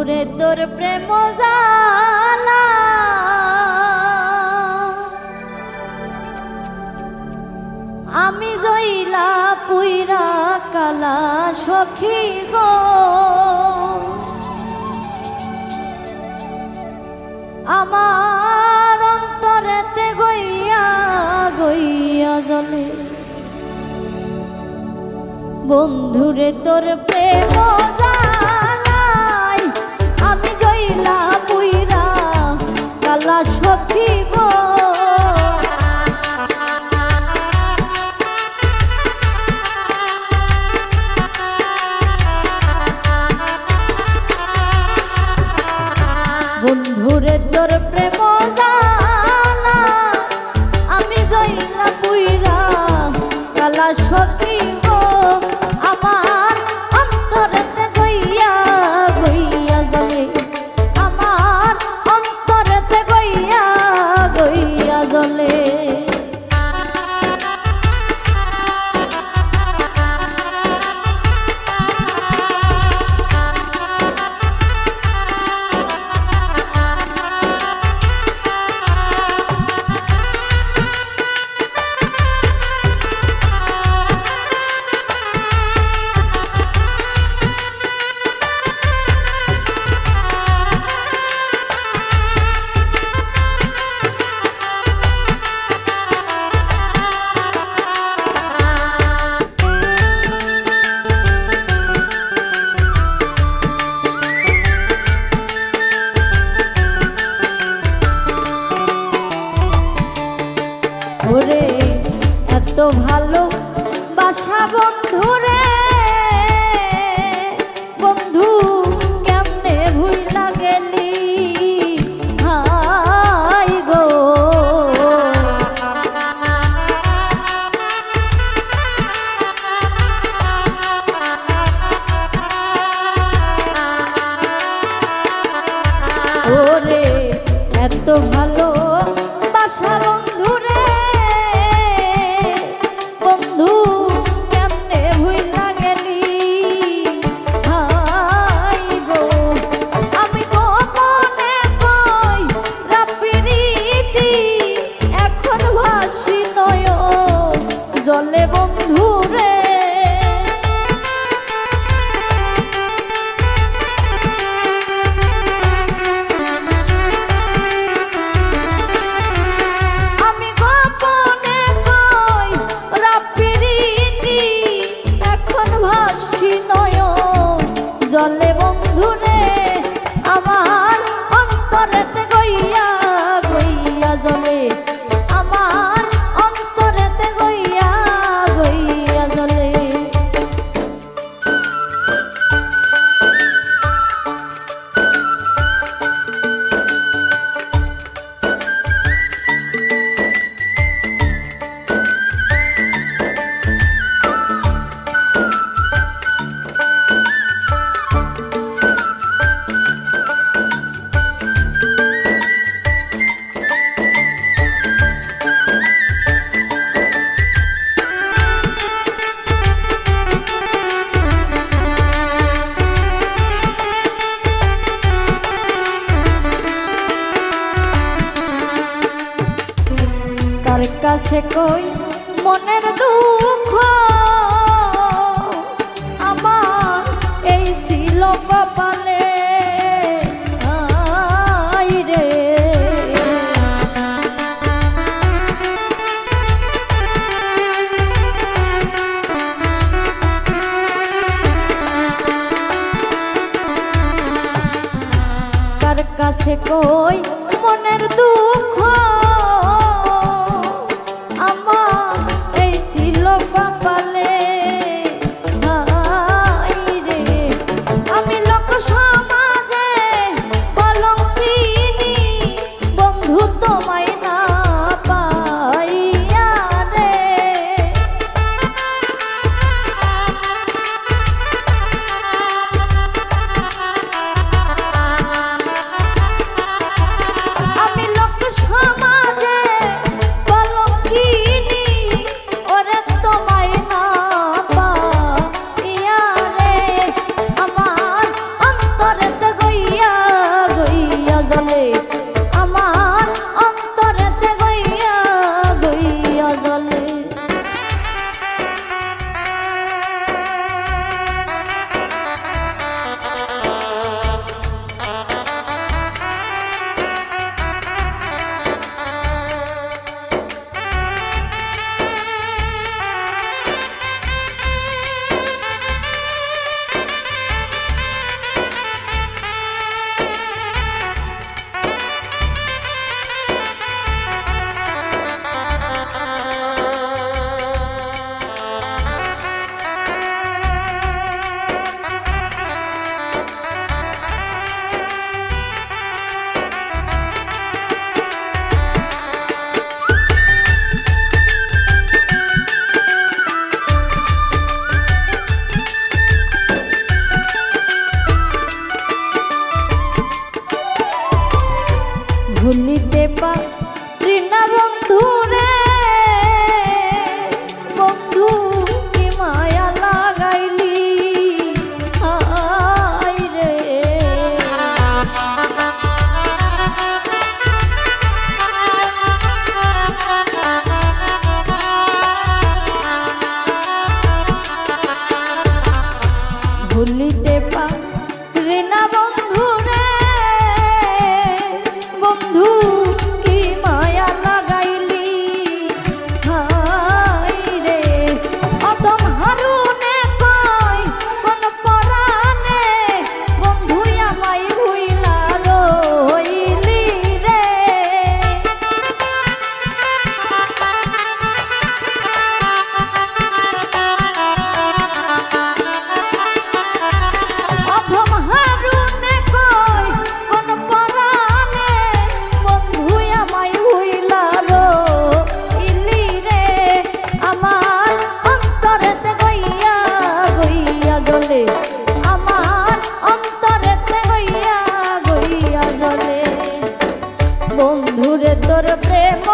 রে তোর প্রেম জালা আমি জইলা পুইরা কালা সখী গো আমার অন্তরেতে গইয়া গইয়া জ্বলে বন্ধুরে তোর প্রেম জালাই আমি জইলা পুইরা কালা সখী গো বন্ধুরে তোর প্রেম জালা আমি জইলা পুইরা কালা সখী গো আমার অন্তরেতে গইয়া গইয়া জ্বলে আমার অন্তরেতে গইয়া গইয়া জ্বলে ওরে এত ভালো বাসা বন্ধুরে বন্ধু কেমনে ভুইলা গেলি হাই গো ওরে এত ভালো বাসা বন্ধুরে বন্ধু কেমনে ভুইলা গেলি হাই গো আমি গোপনে কই রাপিরিতি এখন ভাসি নয়ন জলে বন্ধুরে জলে বন্ধুরে আমার অন্তরেতে গইয়া গইয়া জলে আমার অন্তরেতে গইয়া গইয়া জলে কার কাছে কই মনের দুঃখ আমার এই ছিল কপালে আই রে কার কাছে কই মনের দুঃখ এই ছিল কপালে হাই রে আমি লোক সমাজে কলঙ্কিনী বন্ধু তোমায় না পাইয়া রে আমি লোক ভুলিতে পারি না বন্ধু রে, বন্ধু কি মায়া লাগাইলি হায় রে। ভুলিতে পারি না বন্ধু রে, বন্ধু কি মায়া লাগাইলি হায় রে। অদম হারুনে কয় কোন পরাণে, বন্ধু আমায় ভুইলা রইলি রে। অদম হারুনে কয় কোন পরাণে, বন্ধু আমায় ভুইলা রইলি রে। আমার অন্তরেতে গইয়া গইয়া গলে, আমার অন্তরেতে গইয়া গইয়া গলে, বন্ধুরে তোর প্রেম